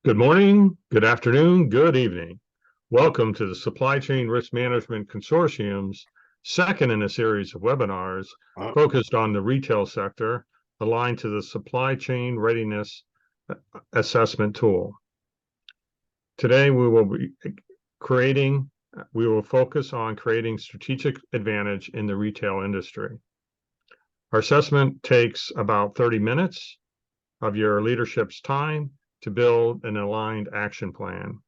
Good morning, good afternoon, good evening. Welcome to the Supply Chain Risk Management Consortium's second in a series of webinars focused on the retail sector aligned to the Supply Chain Readiness Assessment Tool. Today we will focus on creating strategic advantage in the retail industry. Our assessment takes about 30 minutes of your leadership's time to build an aligned action plan.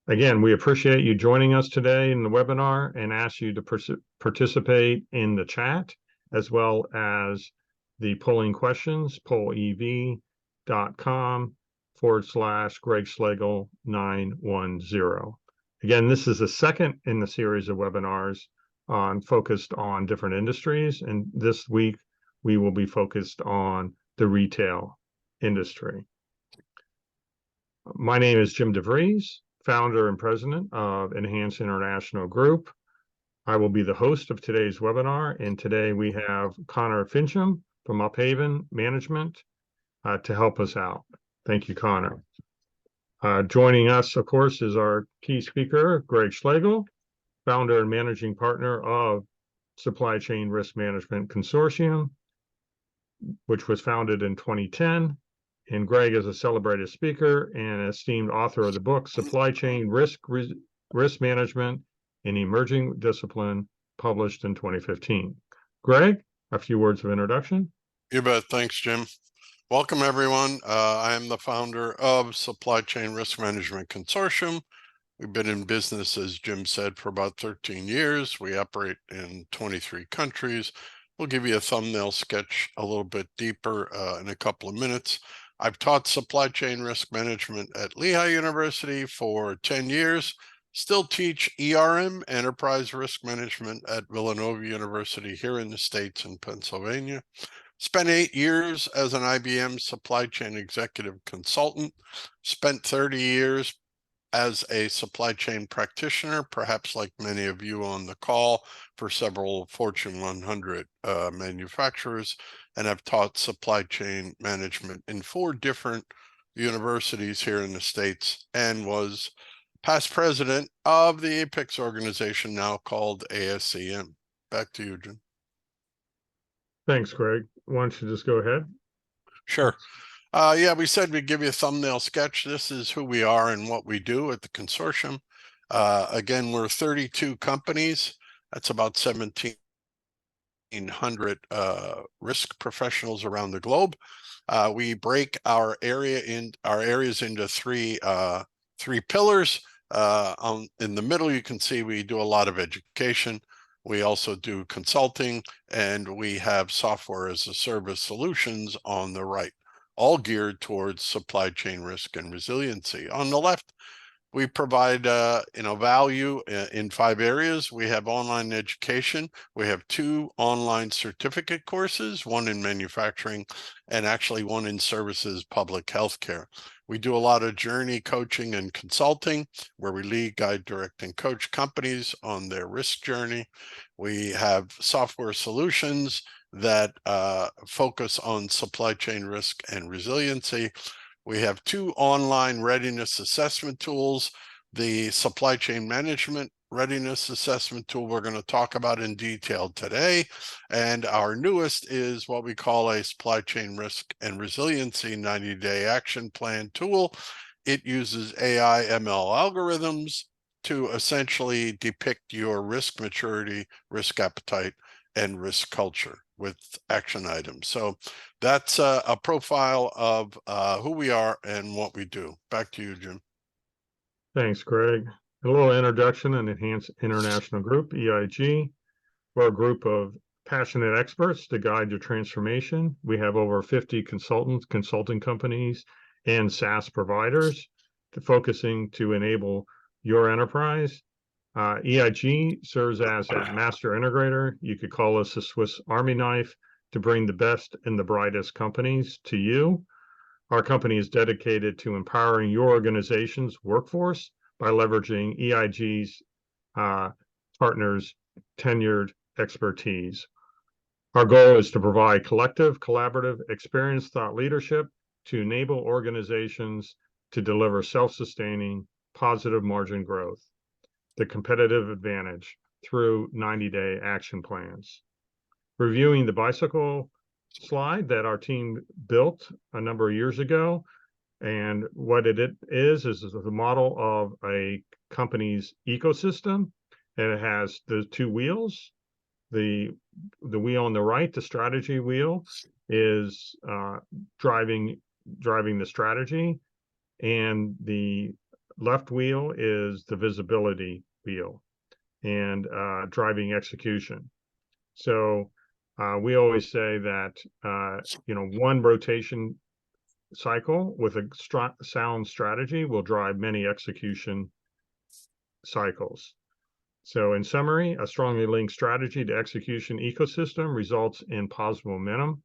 Again, we appreciate you joining us today in the webinar and ask you to participate in the chat as well as the polling questions, pollev.com/Greg Schlegel 910. Again, this is the second in the series of webinars focused on different industries, and this week we will be focused on the retail industry. My name is Jim DeVries, founder and president of Enhance International Group. I will be the host of today's webinar, and today we have Connor Fincham from Uphaven Management to help us out. Thank you, Connor. Joining us, of course, is our key speaker, Greg Schlegel, founder and managing partner of Supply Chain Risk Management Consortium, which was founded in 2010. And Greg is a celebrated speaker and esteemed author of the book, Supply Chain Risk Management, an Emerging Discipline, published in 2015. Greg, a few words of introduction. You bet. Thanks, Jim. Welcome, everyone. I am the founder of Supply Chain Risk Management Consortium. We've been in business, as Jim said, for about 13 years. We operate in 23 countries. We'll give you a thumbnail sketch a little bit deeper in a couple of minutes. I've taught supply chain risk management at Lehigh University for 10 years, still teach ERM, Enterprise Risk Management, at Villanova University here in the States in Pennsylvania. Spent 8 years as an IBM supply chain executive consultant, spent 30 years as a supply chain practitioner, perhaps like many of you on the call, for several Fortune 100 manufacturers, and I've taught supply chain management in 4 different universities here in the States, and was past president of the Apex organization, now called ASCM. Back to you, Jim. Thanks, Greg. Why don't you just go ahead? Sure. Yeah, we said we'd give you a thumbnail sketch. This is who we are and what we do at the consortium. Again, we're 32 companies. That's about 1,700 risk professionals around the globe. We break our areas into three pillars. In the middle, you can see we do a lot of education. We also do consulting, and we have software as a service solutions on the right, all geared towards supply chain risk and resiliency. On the left, we provide value in 5 areas. We have online education. We have 2 online certificate courses, one in manufacturing and actually one in services public healthcare. We do a lot of journey coaching and consulting, where we lead, guide, direct, and coach companies on their risk journey. We have software solutions that focus on supply chain risk and resiliency. We have 2 online readiness assessment tools. The supply chain management readiness assessment tool we're going to talk about in detail today. And our newest is what we call a supply chain risk and resiliency 90-day action plan tool. It uses AI ML algorithms to essentially depict your risk maturity, risk appetite, and risk culture with action items. So that's a profile of who we are and what we do. Back to you, Jim. Thanks, Greg. A little introduction on Enhance International Group, EIG. We're a group of passionate experts to guide your transformation. We have over 50 consulting companies, and SaaS providers focusing to enable your enterprise. EIG serves as a master integrator. You could call us a Swiss Army knife to bring the best and the brightest companies to you. Our company is dedicated to empowering your organization's workforce by leveraging EIG's partners' tenured expertise. Our goal is to provide collective, collaborative, experienced thought leadership to enable organizations to deliver self-sustaining, positive margin growth, the competitive advantage through 90-day action plans. Reviewing the bicycle slide that our team built a number of years ago, and what it is the model of a company's ecosystem, and it has the two wheels. The wheel on the right, the strategy wheel, is driving the strategy, and the left wheel is the visibility wheel and driving execution. So we always say that one rotation cycle with a sound strategy will drive many execution cycles. So in summary, a strongly linked strategy to execution ecosystem results in positive momentum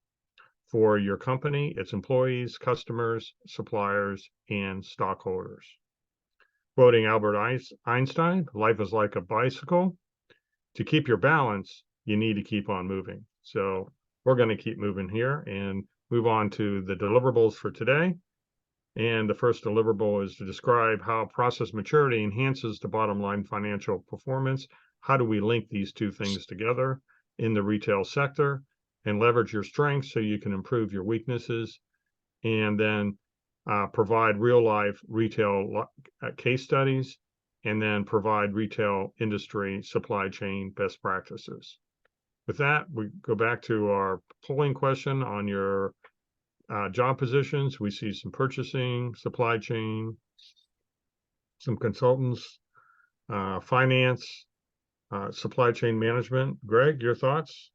for your company, its employees, customers, suppliers, and stockholders. Quoting Albert Einstein, life is like a bicycle. To keep your balance, you need to keep on moving. So we're going to keep moving here and move on to the deliverables for today. And the first deliverable is to describe how process maturity enhances the bottom line financial performance. How do we link these two things together in the retail sector and leverage your strengths so you can improve your weaknesses, and then provide real life retail case studies, and then provide retail industry supply chain best practices. With that, we go back to our polling question on your job positions. We see some purchasing, supply chain, some consultants, finance, supply chain management. Greg, your thoughts?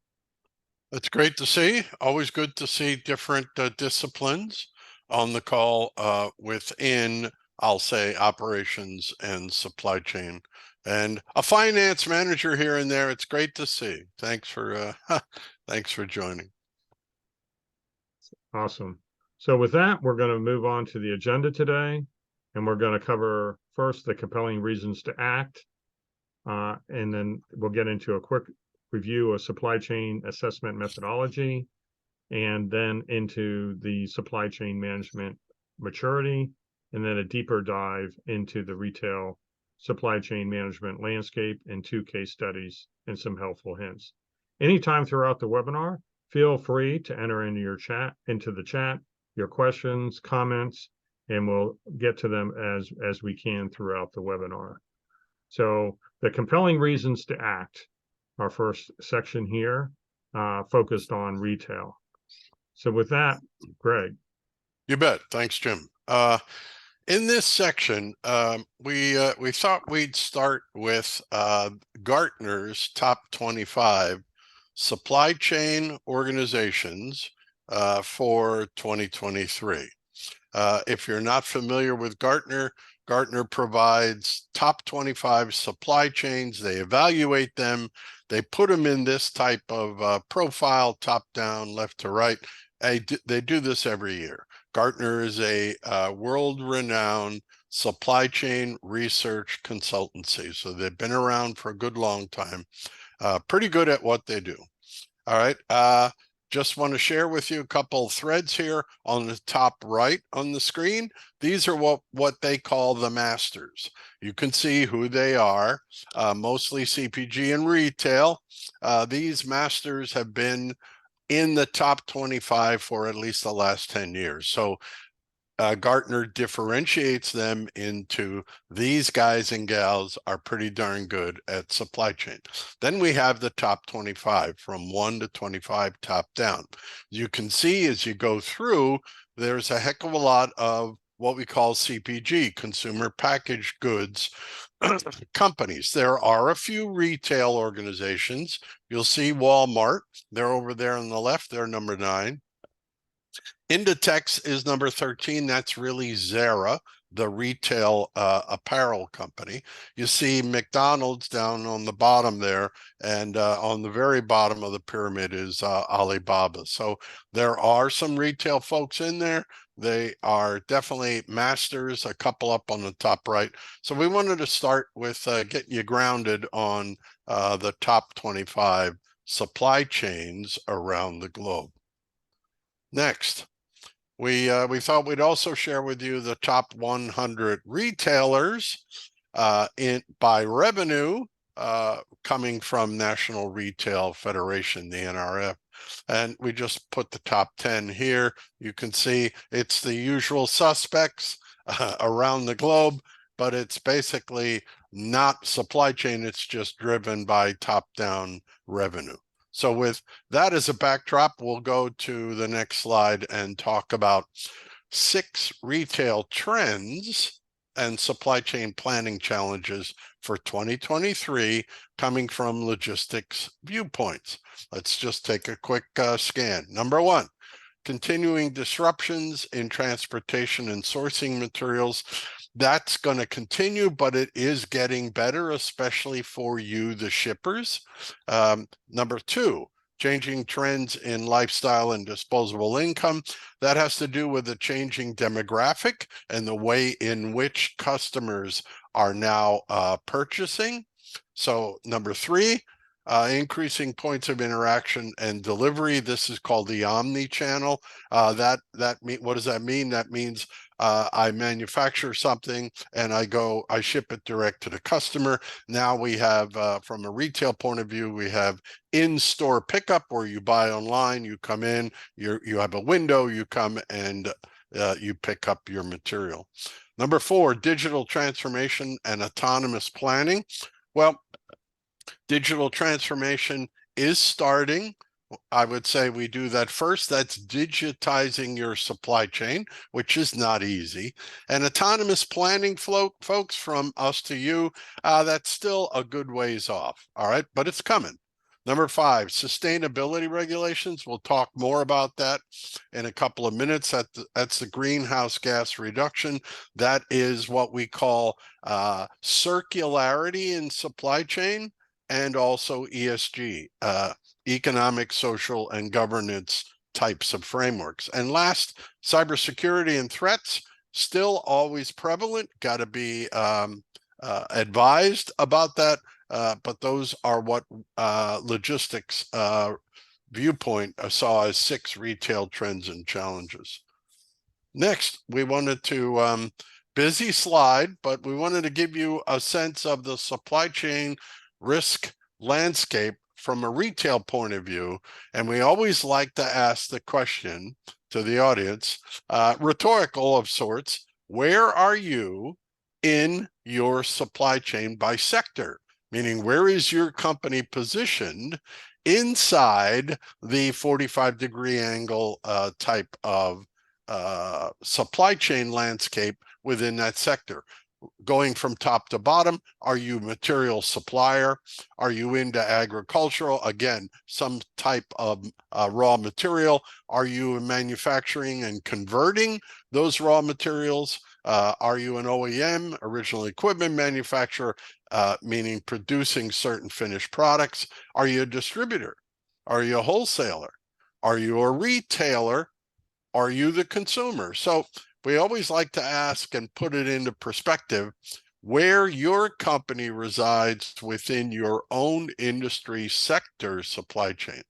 That's great to see. Always good to see different disciplines on the call within, I'll say, operations and supply chain, and a finance manager here and there. It's great to see. Thanks for thanks for joining. Awesome. So with that, we're going to move on to the agenda today, and we're going to cover first the compelling reasons to act, and then we'll get into a quick review of supply chain assessment methodology, and then into the supply chain management maturity, and then a deeper dive into the retail supply chain management landscape and 2 case studies and some helpful hints. Anytime throughout the webinar, feel free to enter into the chat your questions, comments, and we'll get to them as we can throughout the webinar. So the compelling reasons to act, our first section here, focused on retail. So with that, Greg. You bet. Thanks, Jim. In this section, we thought we'd start with Gartner's top 25 supply chain organizations for 2023. If you're not familiar with Gartner, Gartner provides top 25 supply chains. They evaluate them. They put them in this type of profile, top down, left to right. They do this every year. Gartner is a world-renowned supply chain research consultancy. So they've been around for a good long time. Pretty good at what they do. All right. Just want to share with you a couple threads here on the top right on the screen. These are what they call the masters. You can see who they are, mostly CPG and retail. These masters have been in the top 25 for at least the last 10 years. So Gartner differentiates them into these guys and gals are pretty darn good at supply chain. Then we have the top 25 from 1 to 25 top down. You can see as you go through, there's a heck of a lot of what we call CPG, consumer packaged goods companies. There are a few retail organizations. You'll see Walmart. They're over there on the left. They're number 9. Inditex is number 13. That's really Zara, the retail apparel company. You see McDonald's down on the bottom there, and on the very bottom of the pyramid is Alibaba. So there are some retail folks in there. They are definitely masters, a couple up on the top right. So we wanted to start with getting you grounded on the top 25 supply chains around the globe. Next, We thought we'd also share with you the top 100 retailers by revenue coming from National Retail Federation, the NRF. And we just put the top 10 here. You can see it's the usual suspects around the globe, but it's basically not supply chain. It's just driven by top-down revenue. So with that as a backdrop, we'll go to the next slide and talk about 6 retail trends and supply chain planning challenges for 2023 coming from logistics viewpoints. Let's just take a quick scan. Number 1, continuing disruptions in transportation and sourcing materials. That's going to continue, but it is getting better, especially for you, the shippers. Number 2, changing trends in lifestyle and disposable income. That has to do with the changing demographic and the way in which customers are now purchasing. So number 3, increasing points of interaction and delivery. This is called the omni-channel. What does that mean? That means I manufacture something and I ship it direct to the customer. Now we have, from a retail point of view, we have in-store pickup where you buy online, you come in, you have a window, you come and you pick up your material. Number 4, digital transformation and autonomous planning. Well, digital transformation is starting. I would say we do that first. That's digitizing your supply chain, which is not easy. And autonomous planning, folks, from us to you, that's still a good ways off. All right, but it's coming. Number 5, sustainability regulations. We'll talk more about that in a couple of minutes. That's the greenhouse gas reduction. That is what we call circularity in supply chain and also ESG. Economic, social, and governance types of frameworks. And last, cybersecurity and threats, still always prevalent, got to be advised about that, but those are what logistics Viewpoint saw as 6 retail trends and challenges. Next, we wanted to, busy slide, but we wanted to give you a sense of the supply chain risk landscape from a retail point of view. And we always like to ask the question to the audience, rhetorical of sorts, where are you in your supply chain by sector? Meaning, where is your company positioned inside the 45-degree angle type of supply chain landscape within that sector? Going from top to bottom, are you material supplier? Are you into agricultural? Again, some type of raw material. Are you in manufacturing and converting those raw materials? Are you an OEM, original equipment manufacturer, meaning producing certain finished products? Are you a distributor? Are you a wholesaler? Are you a retailer? Are you the consumer? So we always like to ask and put it into perspective where your company resides within your own industry sector supply chain.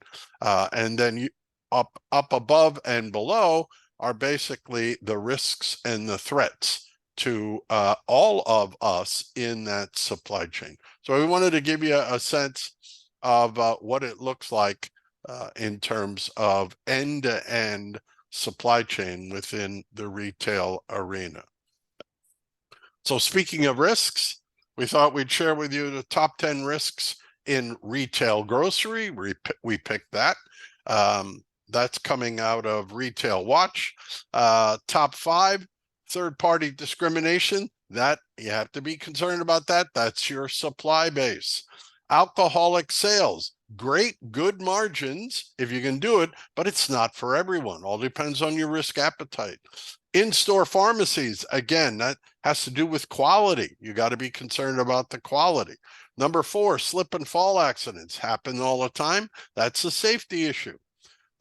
And then up above and below are basically the risks and the threats to all of us in that supply chain. So we wanted to give you a sense of what it looks like in terms of end-to-end supply chain within the retail arena. So speaking of risks, we thought we'd share with you the top 10 risks in retail grocery. We picked that. That's coming out of Retail Watch. Top 5, third-party discrimination. That you have to be concerned about that. That's your supply base. Alcoholic sales. Great, good margins if you can do it, but it's not for everyone. All depends on your risk appetite. In-store pharmacies, again, that has to do with quality. You got to be concerned about the quality. Number 4, slip and fall accidents happen all the time. That's a safety issue.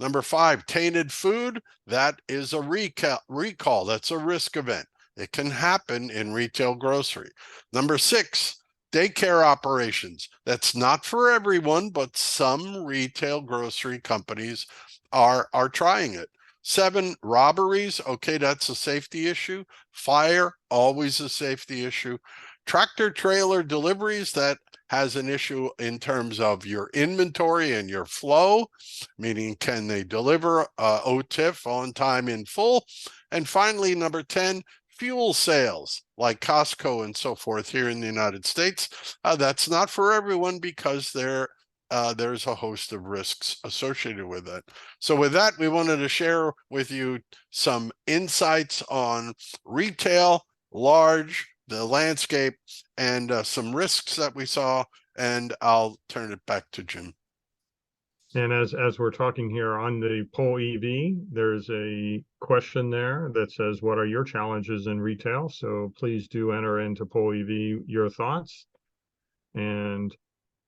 Number 5, tainted food. That is a recall. That's a risk event. It can happen in retail grocery. Number 6, daycare operations. That's not for everyone, but some retail grocery companies are trying it. 7, robberies. Okay, that's a safety issue. Fire, always a safety issue. Tractor trailer deliveries, that has an issue in terms of your inventory and your flow, meaning can they deliver OTIF, on time in full? And finally, number 10, fuel sales like Costco and so forth here in the United States. That's not for everyone because there's a host of risks associated with it. So with that, we wanted to share with you some insights on retail, large, the landscape, and some risks that we saw. And I'll turn it back to Jim. And as we're talking here on the poll EV, there's a question there that says, what are your challenges in retail? So please do enter into poll EV your thoughts. And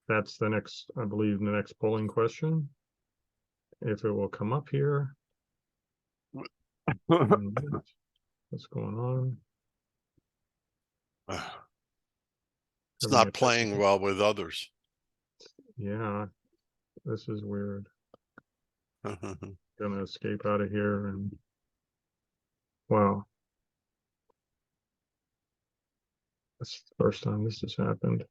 that's the next, I believe, the next polling question. If it will come up here. What's going on? It's not playing well with others. Yeah, this is weird. Gonna escape out of here and wow. That's the first time this has happened.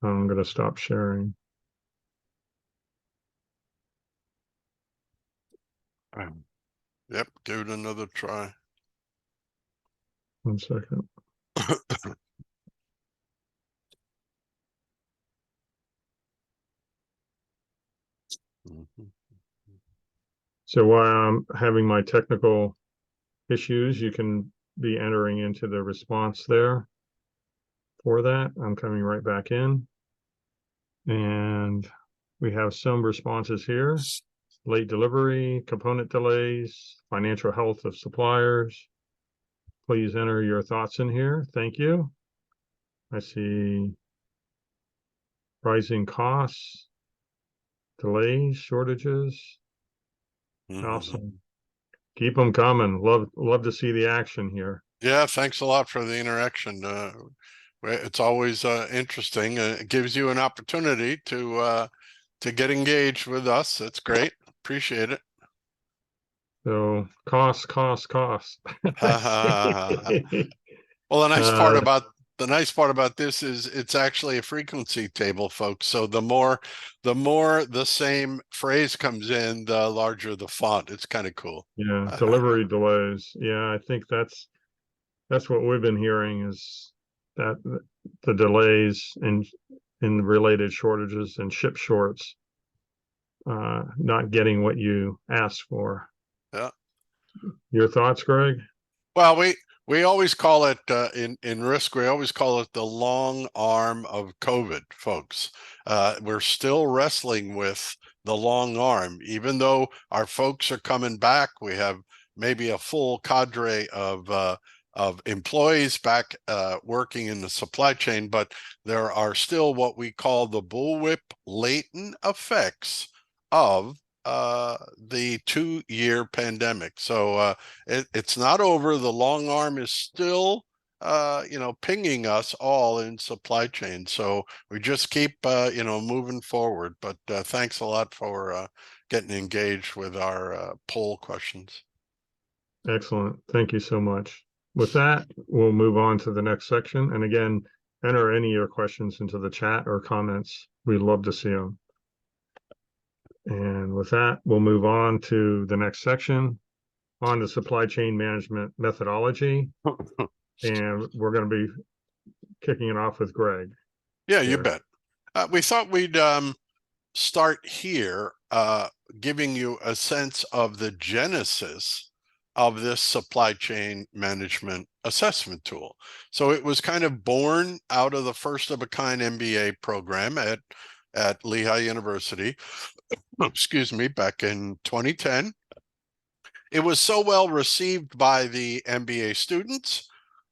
I'm gonna stop sharing. Yep, give it another try. 1 second. So while I'm having my technical issues, you can be entering into the response there for that. I'm coming right back in. And we have some responses here. Late delivery, component delays, financial health of suppliers. Please enter your thoughts in here. Thank you. I see rising costs, delays, shortages. Awesome. Keep them coming. Love to see the action here. Yeah, thanks a lot for the interaction. It's always interesting. It gives you an opportunity to get engaged with us. That's great. Appreciate it. So costs. Well, the nice part about this is it's actually a frequency table, folks. So the more the same phrase comes in, the larger the font. It's kind of cool. Yeah, delivery delays. Yeah, I think that's what we've been hearing is that the delays in related shortages and ship shorts, not getting what you asked for. Yeah. Your thoughts, Greg? Well, we always call it in risk. We always call it the long arm of COVID, folks. We're still wrestling with the long arm, even though our folks are coming back. We have maybe a full cadre of employees back working in the supply chain, but there are still what we call the bullwhip latent effects of the 2-year pandemic. So it's not over. The long arm is still pinging us all in supply chain. So we just keep moving forward. But thanks a lot for getting engaged with our poll questions. Excellent. Thank you so much. With that, we'll move on to the next section. And again, enter any of your questions into the chat or comments. We'd love to see them. And with that, we'll move on to the next section on the supply chain management methodology. And we're going to be kicking it off with Greg. Yeah, you bet. We thought we'd start here, giving you a sense of the genesis of this supply chain management assessment tool. So it was kind of born out of the first of a kind MBA program at Lehigh University, excuse me, back in 2010. It was so well received by the MBA students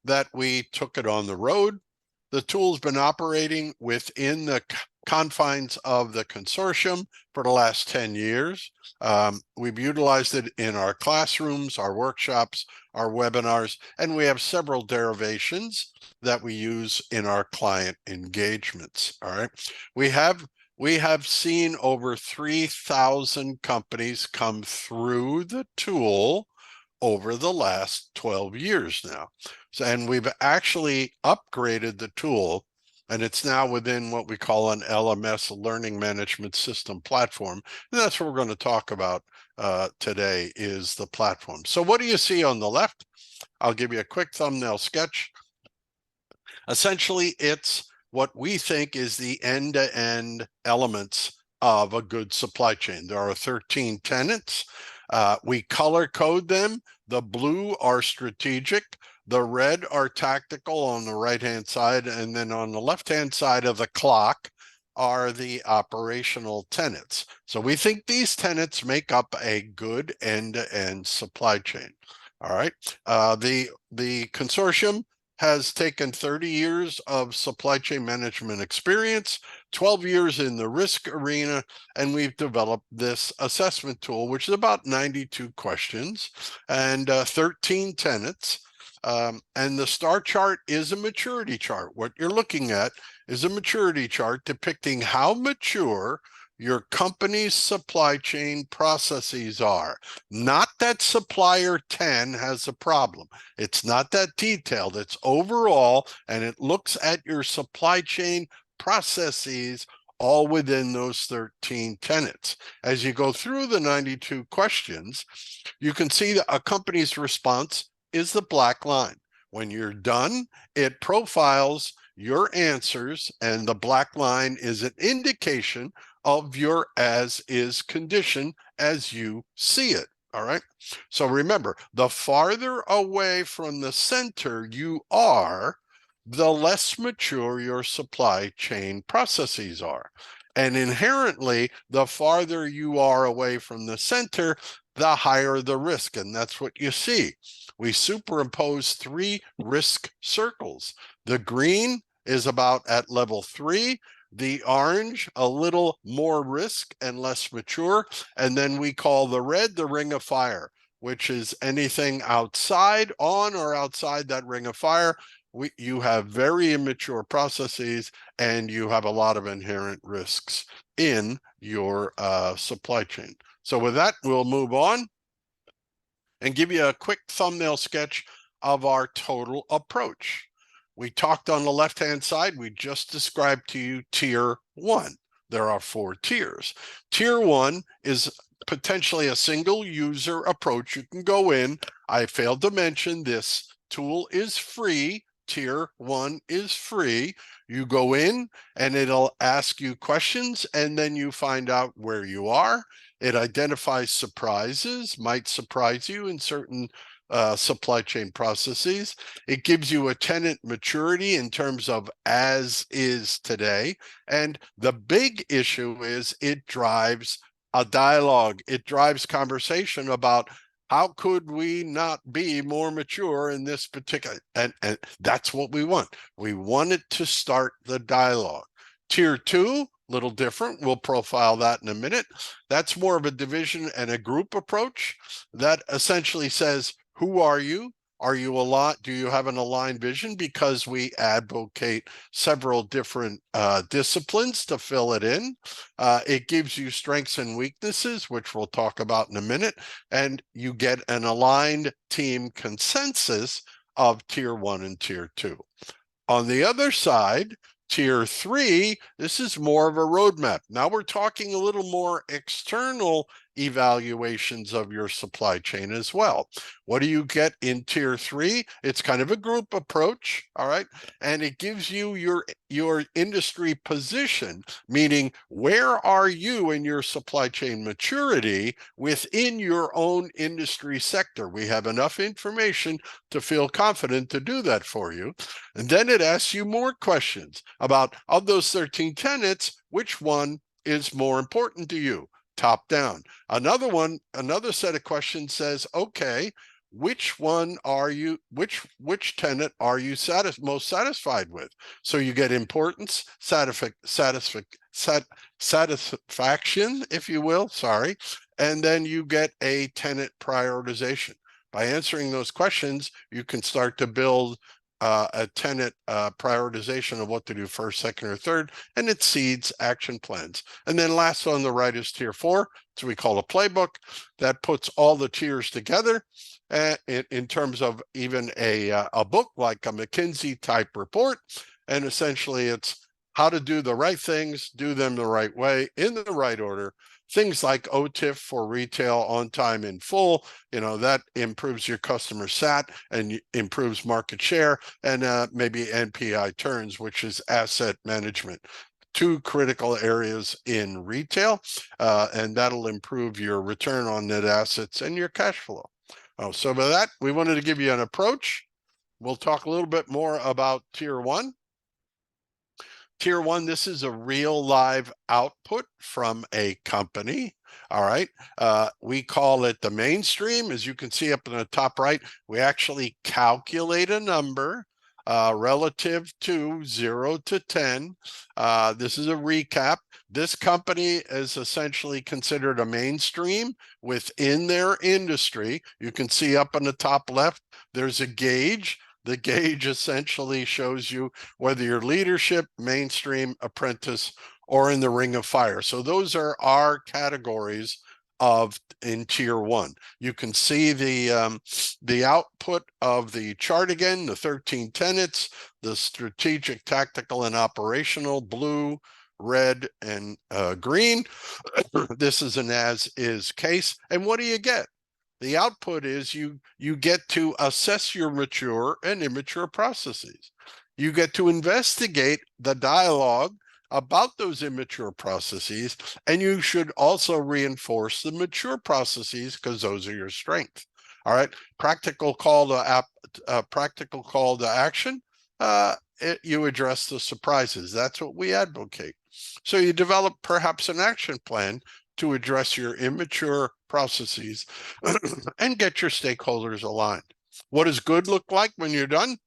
that we took it on the road. The tool's been operating within the confines of the consortium for the last 10 years. We've utilized it in our classrooms, our workshops, our webinars, and we have several derivations that we use in our client engagements. All right. We have We have seen over 3,000 companies come through the tool over the last 12 years now. So, and we've actually upgraded the tool, and it's now within what we call an LMS, learning management system platform. And that's what we're going to talk about today, is the platform. So what do you see on the left? I'll give you a quick thumbnail sketch. Essentially, it's what we think is the end-to-end elements of a good supply chain. There are 13 tenets. We color code them. The blue are strategic. The red are tactical on the right-hand side. And then on the left-hand side of the clock are the operational tenets. So we think these tenets make up a good end-to-end supply chain. All right. The consortium has taken 30 years of supply chain management experience, 12 years in the risk arena, and we've developed this assessment tool, which is about 92 questions and 13 tenets. And the star chart is a maturity chart. What you're looking at is a maturity chart depicting how mature your company's supply chain processes are. Not that supplier 10 has a problem. It's not that detailed. It's overall, and it looks at your supply chain processes all within those 13 tenets. As you go through the 92 questions, you can see that a company's response is the black line. When you're done, it profiles your answers, and the black line is an indication of your as-is condition as you see it. All right. So remember, the farther away from the center you are, the less mature your supply chain processes are. And inherently, the farther you are away from the center, the higher the risk. And that's what you see. We superimpose 3 risk circles. The green is about at level 3. The orange, a little more risk and less mature. And then we call the red the ring of fire, which is anything outside, on or outside that ring of fire. You have very immature processes, and you have a lot of inherent risks in your supply chain. So with that, we'll move on and give you a quick thumbnail sketch of our total approach. We talked on the left-hand side, we just described to you tier 1. There are 4 tiers. Tier 1 is potentially a single user approach. You can go in. I failed to mention this tool is free. Tier 1 is free. You go in and it'll ask you questions, and then you find out where you are. It identifies surprises, might surprise you in certain supply chain processes. It gives you a tenant maturity in terms of as is today. And the big issue is it drives a dialogue. It drives conversation about how could we not be more mature in this particular, and that's what we want. We want it to start the dialogue. Tier 2, little different. We'll profile that in a minute. That's more of a division and a group approach that essentially says, who are you? Are you do you have an aligned vision? Because we advocate several different disciplines to fill it in. It gives you strengths and weaknesses, which we'll talk about in a minute. And you get an aligned team consensus of tier 1 and tier 2. On the other side, tier 3, this is more of a roadmap. Now we're talking a little more external evaluations of your supply chain as well. What do you get in tier 3? It's kind of a group approach, all right? And it gives you your industry position, meaning where are you in your supply chain maturity within your own industry sector? We have enough information to feel confident to do that for you. And then it asks you more questions about, of those 13 tenets, which one is more important to you? Top down. Another set of questions says, okay, which one are you, which tenet are you most satisfied with? So you get importance, satisfaction, if you will, sorry, and then you get a tenet prioritization. By answering those questions, you can start to build a tenet prioritization of what to do first, second, or third, and it seeds action plans. And then last on the right is tier 4, so we call a playbook that puts all the tiers together in terms of even a book like a McKinsey type report. And essentially it's how to do the right things, do them the right way, in the right order. Things like OTIF for retail, on time in full, that improves your customer sat and improves market share, and maybe NPI turns, which is asset management. 2 critical areas in retail, and that'll improve your return on net assets and your cash flow. So with that, we wanted to give you an approach. We'll talk a little bit more about tier 1. Tier 1, this is a real live output from a company. All right. We call it the mainstream. As you can see up in the top right, we actually calculate a number relative to 0 to 10. This is a recap. This company is essentially considered a mainstream within their industry. You can see up in the top left, there's a gauge. The gauge essentially shows you whether you're leadership, mainstream, apprentice, or in the ring of fire. So those are our categories in tier 1. You can see the output of the chart again, the 13 tenets, the strategic, tactical, and operational, blue, red, and green. This is an as-is case. And what do you get? The output is you get to assess your mature and immature processes. You get to investigate the dialogue about those immature processes, and you should also reinforce the mature processes because those are your strength. All right, practical call to action. You address the surprises. That's what we advocate. So you develop perhaps an action plan to address your immature processes and get your stakeholders aligned. What does good look like when you're done?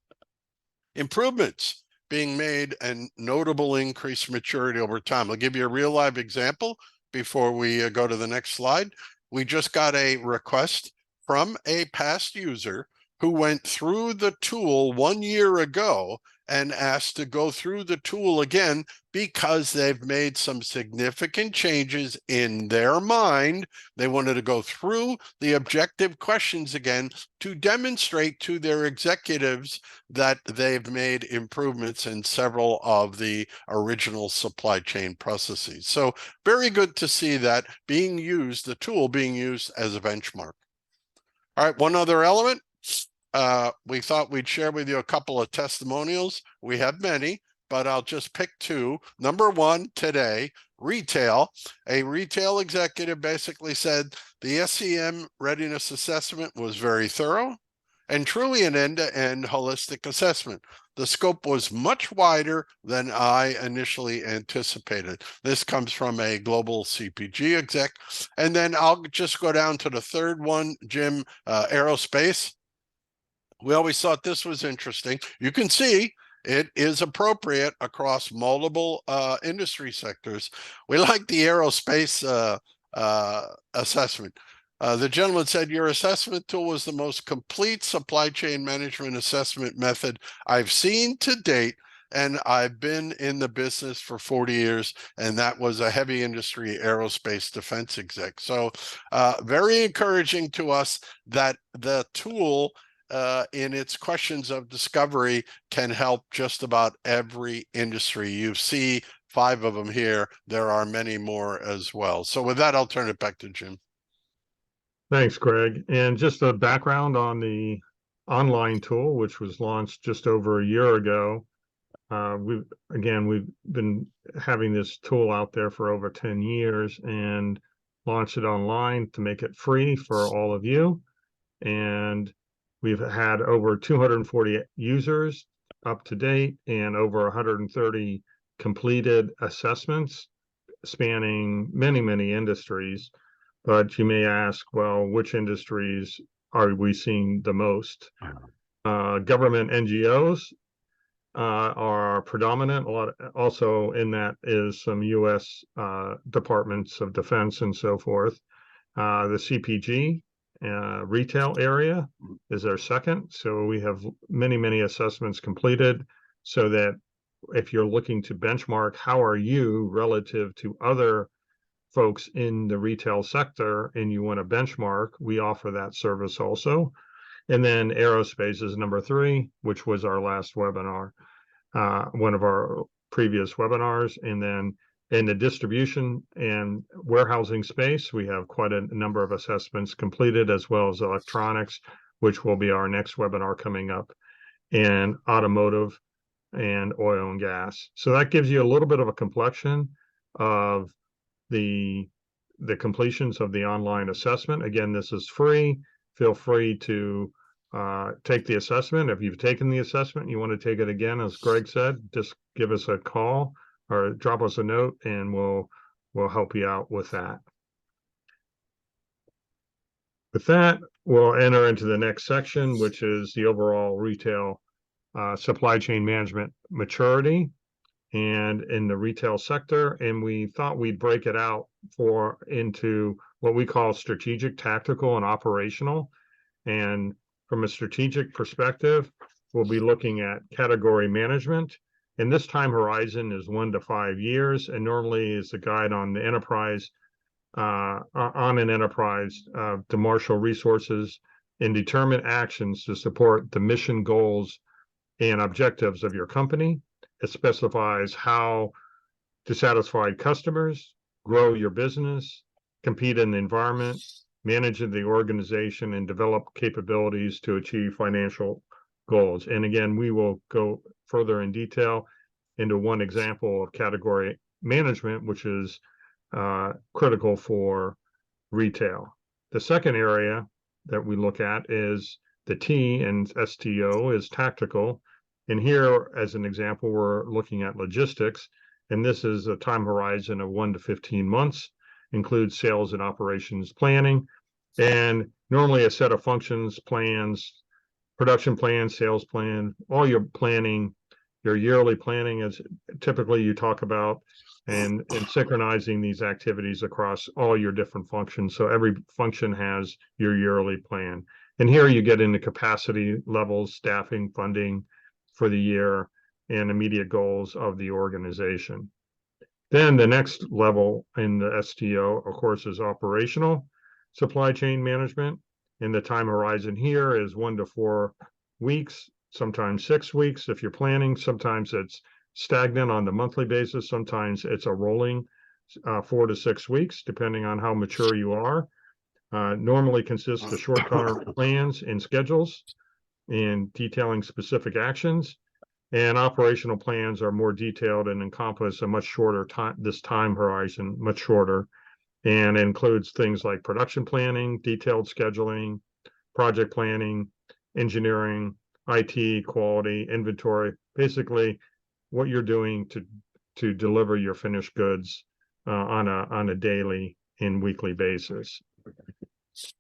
Improvements being made and notable increased maturity over time. I'll give you a real live example before we go to the next slide. We just got a request from a past user who went through the tool 1 year ago and asked to go through the tool again because they've made some significant changes in their mind. They wanted to go through the objective questions again to demonstrate to their executives that they've made improvements in several of the original supply chain processes. So very good to see that being used, the tool being used as a benchmark. All right, one other element. We thought we'd share with you a couple of testimonials. We have many, but I'll just pick 2. Number 1 today, retail. A retail executive basically said the SCM readiness assessment was very thorough and truly an end-to-end holistic assessment. The scope was much wider than I initially anticipated. This comes from a global CPG exec. And then I'll just go down to the third one, Jim, aerospace. We always thought this was interesting. You can see it is appropriate across multiple industry sectors. We like the aerospace assessment. The gentleman said, your assessment tool was the most complete supply chain management assessment method I've seen to date, and I've been in the business for 40 years, and that was a heavy industry aerospace defense exec. So very encouraging to us that the tool in its questions of discovery can help just about every industry. You see 5 of them here. There are many more as well. So with that, I'll turn it back to Jim. Thanks, Greg. And just a background on the online tool, which was launched just over a year ago. We've been having this tool out there for over 10 years and launched it online to make it free for all of you. And we've had over 240 users up to date and over 130 completed assessments spanning many, many industries. But you may ask, well, which industries are we seeing the most? Government NGOs are predominant. A lot also in that is some U.S. departments of defense and so forth. The CPG retail area is our second. So we have many assessments completed so that if you're looking to benchmark, how are you relative to other folks in the retail sector and you want to benchmark, we offer that service also. And then aerospace is number 3, which was our last webinar, one of our previous webinars. And then in the distribution and warehousing space, we have quite a number of assessments completed, as well as electronics, which will be our next webinar coming up, and automotive and oil and gas. So that gives you a little bit of a complexion of the completions of the online assessment. Again, this is free. Feel free to take the assessment. If you've taken the assessment and you want to take it again, as Greg said, just give us a call or drop us a note and we'll help you out with that. With that, we'll enter into the next section, which is the overall retail supply chain management maturity and in the retail sector. And we thought we'd break it out into what we call strategic, tactical, and operational. And from a strategic perspective, we'll be looking at category management. And this time horizon is 1 to 5 years, and normally is a guide on the enterprise, on an enterprise to marshal resources and determine actions to support the mission, goals, and objectives of your company. It specifies how to satisfy customers, grow your business, compete in the environment, manage the organization, and develop capabilities to achieve financial goals. And again, we will go further in detail into one example of category management, which is critical for retail. The second area that we look at is the T in STO is tactical. And here, as an example, we're looking at logistics, and this is a time horizon of 1 to 15 months, includes sales and operations planning, and normally a set of functions, plans, production plan, sales plan, all your planning, your yearly planning is typically you talk about, and synchronizing these activities across all your different functions. So every function has your yearly plan. And here you get into capacity levels, staffing, funding for the year, and immediate goals of the organization. Then the next level in the STO, of course, is operational supply chain management. And the time horizon here is 1 to 4 weeks, sometimes 6 weeks if you're planning. Sometimes it's stagnant on the monthly basis. Sometimes it's a rolling 4 to 6 weeks, depending on how mature you are. Normally consists of short-term plans and schedules and detailing specific actions. And operational plans are more detailed and encompass a much shorter time, this time horizon, much shorter, and includes things like production planning, detailed scheduling, project planning, engineering, IT, quality, inventory, basically what you're doing to deliver your finished goods on a daily and weekly basis.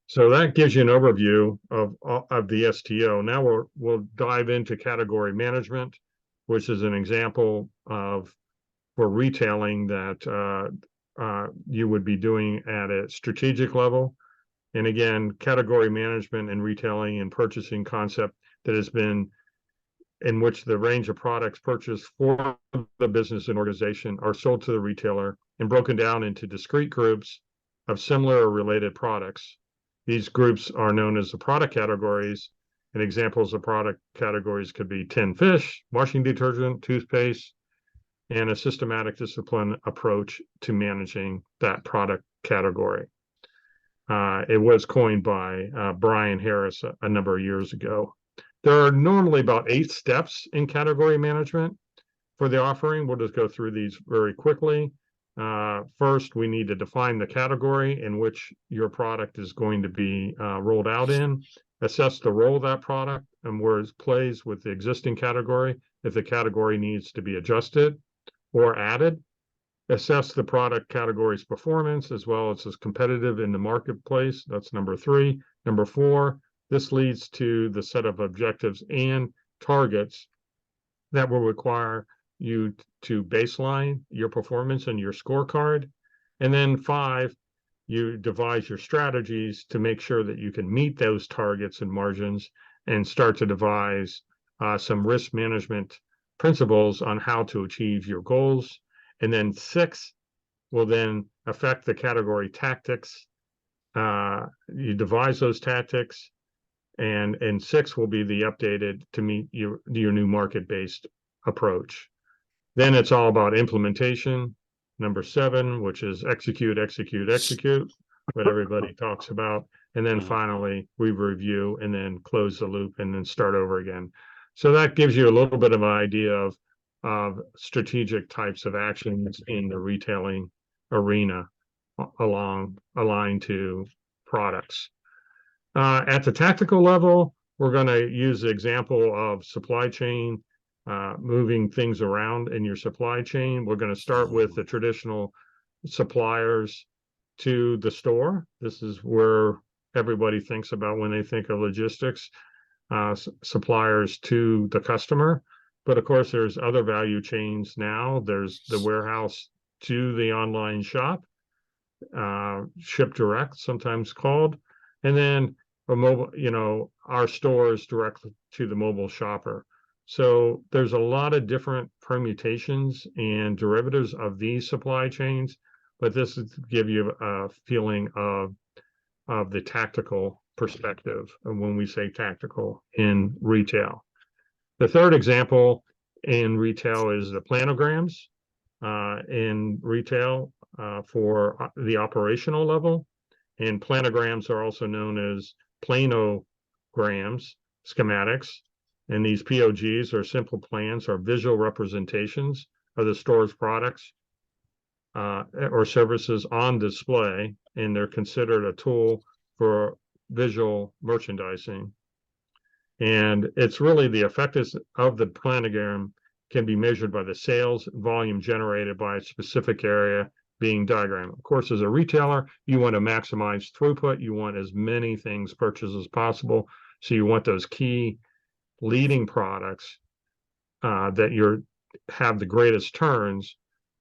So that gives you an overview of the STO. Now we'll dive into category management, which is an example of for retailing that you would be doing at a strategic level. And again, category management and retailing and purchasing concept that has been in which the range of products purchased for the business and organization are sold to the retailer and broken down into discrete groups of similar or related products. These groups are known as the product categories, and examples of product categories could be tin fish, washing detergent, toothpaste, and a systematic discipline approach to managing that product category. It was coined by Brian Harris a number of years ago. There are normally about 8 steps in category management for the offering. We'll just go through these very quickly. First, we need to define the category in which your product is going to be rolled out in, assess the role of that product and where it plays with the existing category, if the category needs to be adjusted or added, assess the product category's performance as well as its competitive in the marketplace. That's number 3. Number 4, this leads to the set of objectives and targets that will require you to baseline your performance and your scorecard. And then 5, you devise your strategies to make sure that you can meet those targets and margins, and start to devise some risk management principles on how to achieve your goals. And then 6 will then affect the category tactics. You devise those tactics, and 6 will be the updated to meet your new market-based approach. Then it's all about implementation. Number 7, which is execute, execute, execute, what everybody talks about. And then finally, we review and then close the loop and then start over again. So that gives you a little bit of an idea of strategic types of actions in the retailing arena aligned to products. At the tactical level, we're going to use the example of supply chain, moving things around in your supply chain. We're going to start with the traditional suppliers to the store. This is where everybody thinks about when they think of logistics, suppliers to the customer. But of course, there's other value chains now. There's the warehouse to the online shop, ship direct, sometimes called, and then a mobile, our stores directly to the mobile shopper. So there's a lot of different permutations and derivatives of these supply chains, but this is to give you a feeling of the tactical perspective and when we say tactical in retail. The third example in retail is the planograms in retail for the operational level. And planograms are also known as planograms, schematics. And these POGs are simple plans or visual representations of the store's products or services on display, and they're considered a tool for visual merchandising. And it's really the effectiveness of the planogram can be measured by the sales volume generated by a specific area being diagrammed. Of course, as a retailer, you want to maximize throughput. You want as many things purchased as possible. So you want those key leading products that have the greatest turns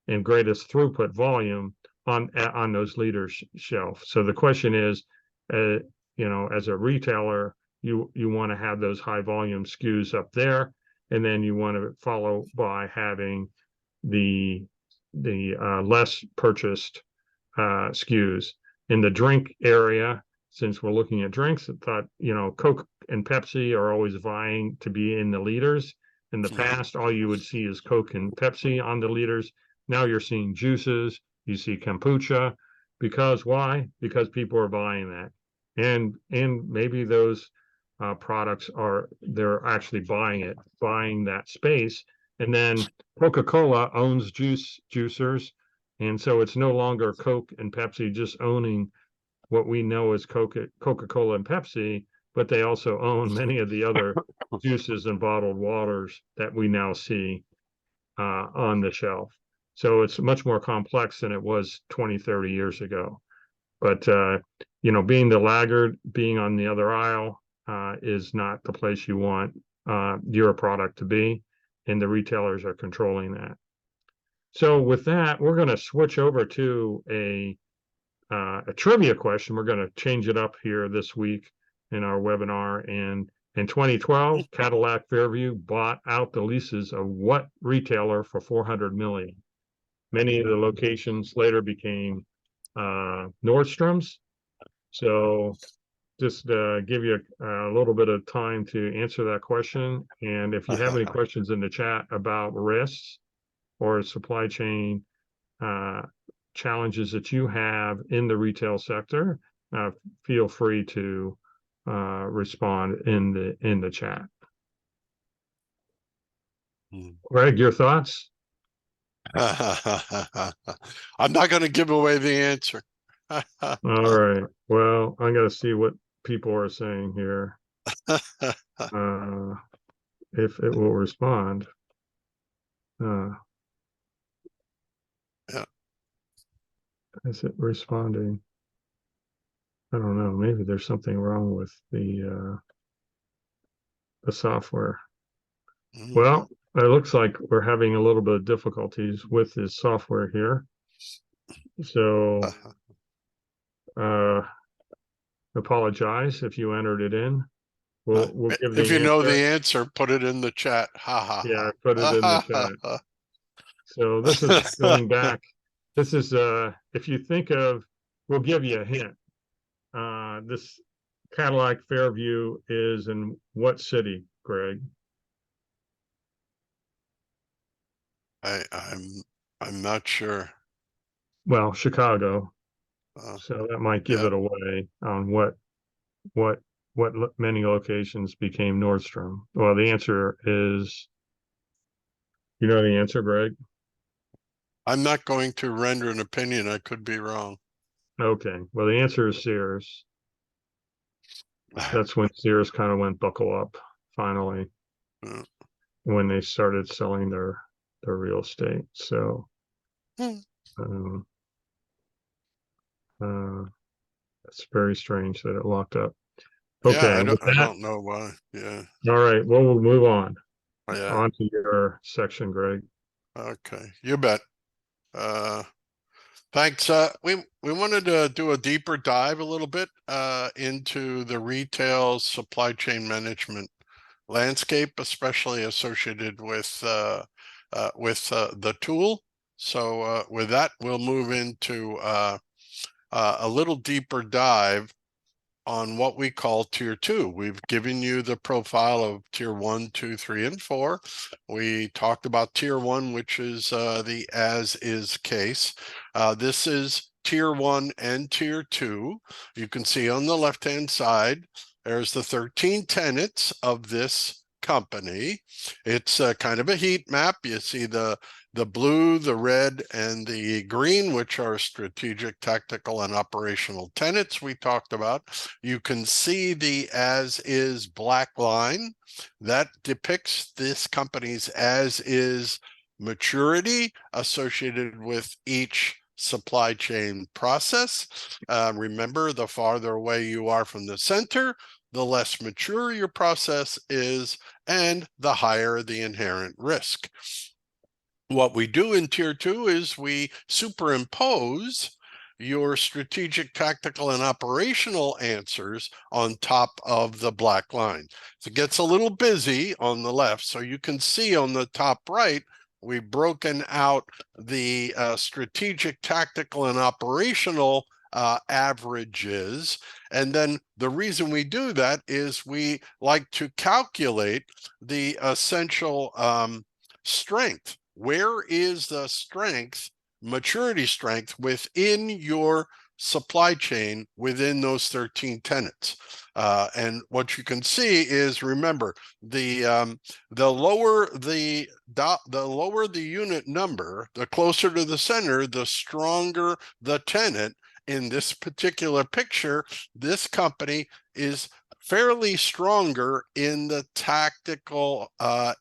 and greatest throughput volume on those leaders' shelf. So the question is, as a retailer, you want to have those high volume SKUs up there, and then you want to follow by having the less purchased SKUs. In the drink area, since we're looking at drinks, I thought, Coke and Pepsi are always vying to be in the leaders. In the past, all you would see is Coke and Pepsi on the leaders. Now you're seeing juices, you see kombucha. Because why? Because people are buying that. And maybe those products they're actually buying that space. And then Coca-Cola owns juicers. And so it's no longer Coke and Pepsi just owning what we know as Coca-Cola and Pepsi, but they also own many of the other juices and bottled waters that we now see on the shelf. So it's much more complex than it was 20, 30 years ago. But, being the laggard, being on the other aisle is not the place you want your product to be, and the retailers are controlling that. So with that, we're going to switch over to a trivia question. We're going to change it up here this week in our webinar. And in 2012, Cadillac Fairview bought out the leases of what retailer for $400 million? Many of the locations later became Nordstrom's. So just give you a little bit of time to answer that question. And if you have any questions in the chat about risks or supply chain challenges that you have in the retail sector, feel free to respond in the chat. Greg, your thoughts? I'm not going to give away the answer. All right. Well, I'm going to see what people are saying here. If it will respond. Yeah. Is it responding? I don't know. Maybe there's something wrong with the software. Well, it looks like we're having a little bit of difficulties with this software here. So apologize if you entered it in. We'll give If the you know answer. the answer, put it in the chat. Ha ha Yeah, I ha. put it in the Ha chat. ha ha. So this is going back. This is if you think of, we'll give you a hint. This Cadillac Fairview is in what city, Greg? I'm not sure. Well, Chicago. Uh, So that might give yeah, it away on what many locations became Nordstrom. Well, the answer is, you know the answer, Greg? I'm not going to render an opinion. I could be wrong. Okay. Well, the answer is Sears. That's when Sears kind of went buckle up finally, Uh, when they started selling their real estate. So um, uh, it's very strange that it locked up. Yeah, Okay, with I that, don't know why. Yeah, all right. Well, we'll move on. yeah. On to your section, Greg. Okay, you bet. Uh, Thanks. We wanted to do a deeper dive a little bit into the retail supply chain management landscape, especially associated with the tool. So with that, we'll move into a little deeper dive on what we call tier two. We've given you the profile of tier 1, 2, 3, and 4. We talked about tier 1, which is the as is case. This is tier 1 and tier 2. You can see on the left hand side, there's the 13 tenets of this company. It's kind of a heat map. You see the blue, the red, and the green, which are strategic, tactical, and operational tenets we talked about. You can see the as is black line that depicts this company's as is maturity associated with each supply chain process. Remember, the farther away you are from the center, the less mature your process is, and the higher the inherent risk. What we do in tier 2 is we superimpose your strategic, tactical, and operational answers on top of the black line. So it gets a little busy on the left. So you can see on the top right, we've broken out the strategic, tactical, and operational averages. And then the reason we do that is we like to calculate the essential strength. Where is the strength, maturity strength within your supply chain within those 13 tenets? And what you can see is, remember, the lower the lower the unit number, the closer to the center, the stronger the tenet. In this particular picture, this company is fairly stronger in the tactical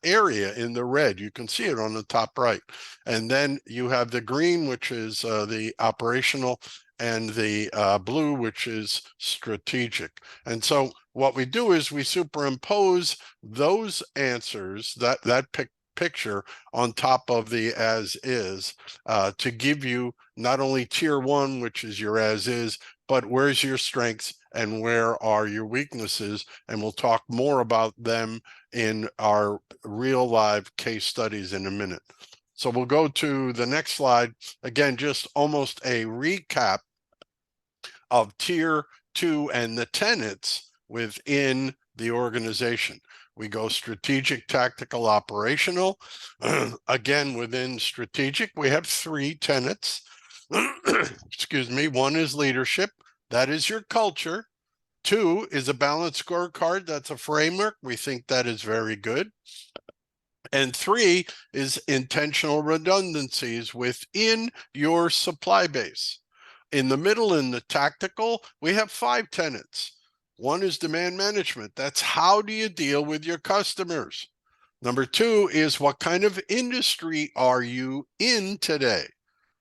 area in the red. You can see it on the top right. And then you have the green, which is the operational, and the blue, which is strategic. And so what we do is we superimpose those answers, that picture on top of the as is to give you not only tier 1, which is your as is, but where's your strengths and where are your weaknesses? And we'll talk more about them in our real live case studies in a minute. So we'll go to the next slide. Again, just almost a recap of tier 2 and the tenets within the organization. We go strategic, tactical, operational. Again, within strategic, we have 3 tenets. Excuse me. 1 is leadership. That is your culture. 2 is a balanced scorecard. That's a framework. We think that is very good. And 3 is intentional redundancies within your supply base. In the middle, in the tactical, we have 5 tenets. 1 is demand management. That's how do you deal with your customers? Number 2 is what kind of industry are you in today?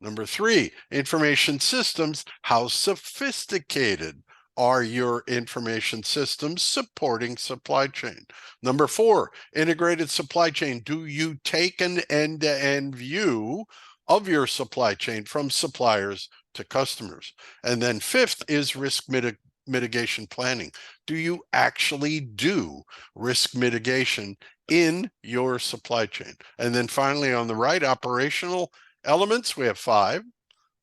Number 3, information systems. How sophisticated are your information systems supporting supply chain? Number 4, integrated supply chain. Do you take an end-to-end view of your supply chain from suppliers to customers. And then fifth is risk mitigation planning. Do you actually do risk mitigation in your supply chain? And then finally, on the right, operational elements, we have 5.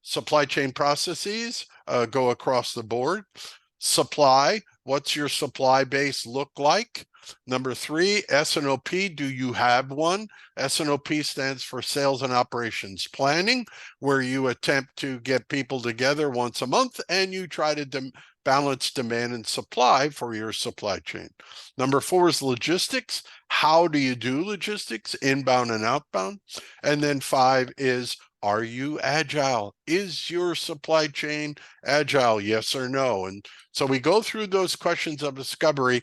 Supply chain processes go across the board. Supply, what's your supply base look like? Number 3, S&OP, do you have one? S&OP stands for Sales and Operations Planning, where you attempt to get people together once a month and you try to balance demand and supply for your supply chain. Number 4 is logistics. How do you do logistics, inbound and outbound? And then 5 is, are you agile? Is your supply chain agile? Yes or no? And so we go through those questions of discovery.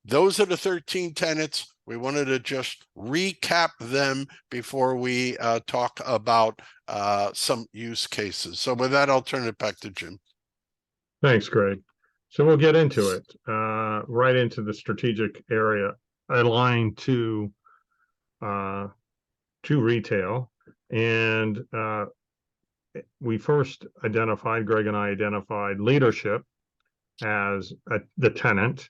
Those are the 13 tenets. We wanted to just recap them before we talk about some use cases. So with that, I'll turn it back to Jim. Thanks, Greg. So we'll get into it, right into the strategic area aligned to retail. And we first identified, Greg and I identified leadership as the tenet.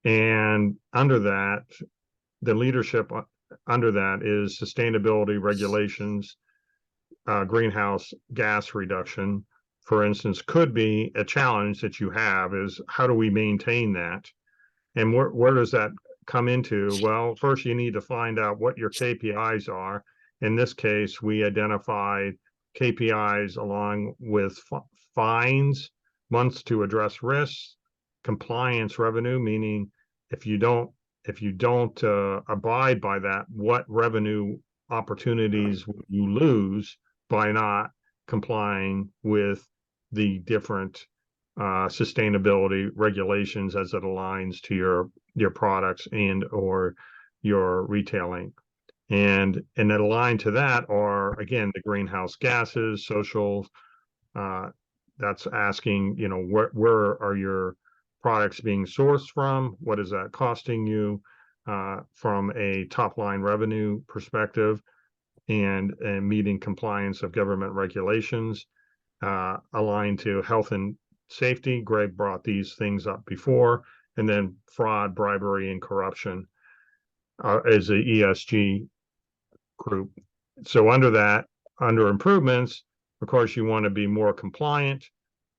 And under that, the leadership under that is sustainability regulations, greenhouse gas reduction, for instance, could be a challenge that you have is how do we maintain that? And where does that come into? Well, first you need to find out what your KPIs are. In this case, we identified KPIs along with fines, months to address risks, compliance revenue, meaning if you don't abide by that, what revenue opportunities will you lose by not complying with the different sustainability regulations as it aligns to your products and or your retailing. And that aligned to that are, again, the greenhouse gases, social, that's asking, where are your products being sourced from? What is that costing you from a top line revenue perspective, and meeting compliance of government regulations, aligned to health and safety. Greg brought these things up before, and then fraud, bribery, and corruption as the ESG group. So under improvements, of course, you want to be more compliant.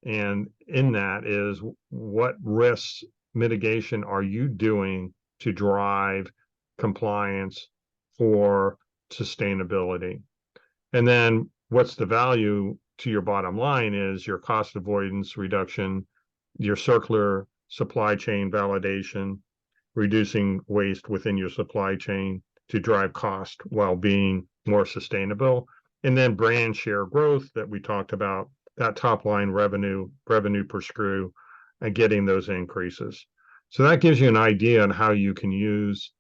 And in that is what risks mitigation are you doing to drive compliance for sustainability? And then what's the value to your bottom line is your cost avoidance reduction, your circular supply chain validation, reducing waste within your supply chain to drive cost while being more sustainable. And then brand share growth that we talked about, that top line revenue per screw, and getting those increases. So that gives you an idea on how you can use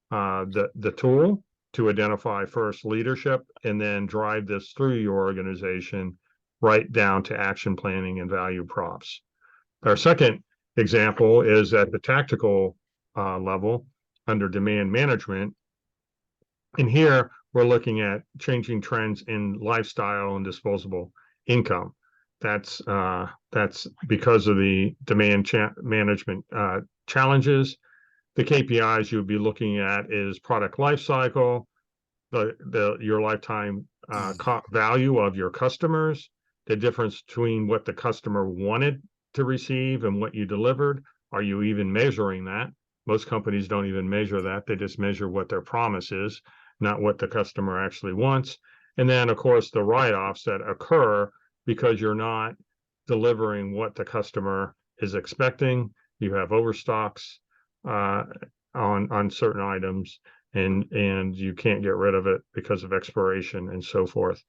the tool to identify first leadership and then drive this through your organization right down to action planning and value props. Our second example is at the tactical level under demand management. And here we're looking at changing trends in lifestyle and disposable income. That's because of the demand management challenges. The KPIs you'll be looking at is product life cycle, your lifetime value of your customers, the difference between what the customer wanted to receive and what you delivered. Are you even measuring that? Most companies don't even measure that. They just measure what their promise is, not what the customer actually wants. And then, of course, the write-offs that occur because you're not delivering what the customer is expecting. You have overstocks on certain items, and you can't get rid of it because of expiration and so forth,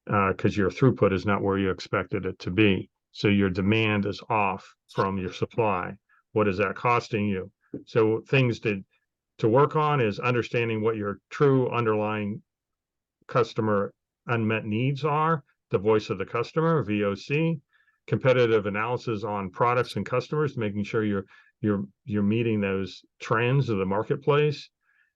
because your throughput is not where you expected it to be. So your demand is off from your supply. What is that costing you? So things to work on is understanding what your true underlying customer unmet needs are, the voice of the customer, VOC, competitive analysis on products and customers, making sure you're meeting those trends of the marketplace,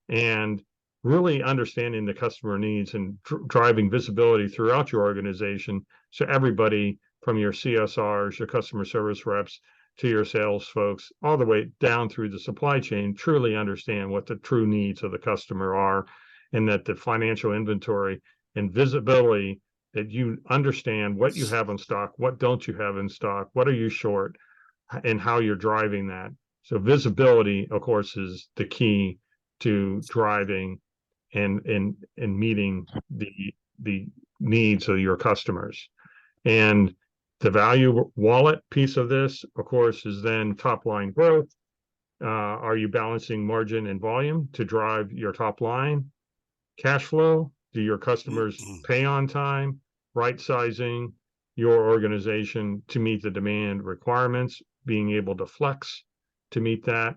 and really understanding the customer needs and driving visibility throughout your organization so everybody from your CSRs, your customer service reps, to your sales folks, all the way down through the supply chain, truly understand what the true needs of the customer are, and that the financial inventory and visibility, that you understand what you have in stock, what don't you have in stock, what are you short, and how you're driving that. So visibility, of course, is the key to driving and meeting the needs of your customers. And the value wallet piece of this, of course, is then top line growth. Are you balancing margin and volume to drive your top line? Cash flow, do your customers pay on time? Right sizing your organization to meet the demand requirements, being able to flex to meet that.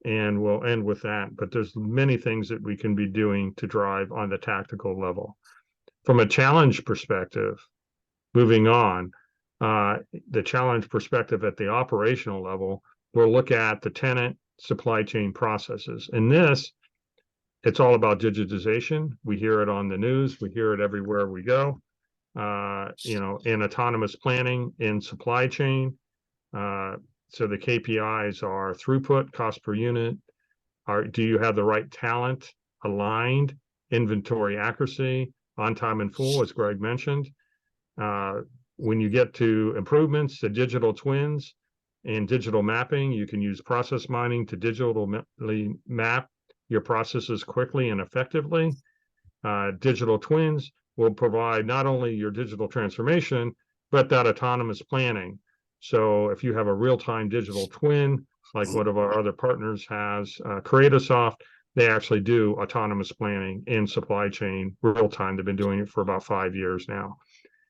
And we'll end with that. But there's many things that we can be doing to drive on the tactical level. From a challenge perspective, moving on, the challenge perspective at the operational level, we'll look at the tenant supply chain processes. In this, it's all about digitization. We hear it on the news. We hear it everywhere we go. In autonomous planning in supply chain. So the KPIs are throughput, cost per unit. Do you have the right talent aligned, inventory accuracy, on time and full, as Greg mentioned. When you get to improvements, the digital twins and digital mapping, you can use process mining to digitally map your processes quickly and effectively. Digital twins will provide not only your digital transformation, but that autonomous planning. So if you have a real-time digital twin, like one of our other partners has, Creatosoft, they actually do autonomous planning in supply chain real-time. They've been doing it for about 5 years now.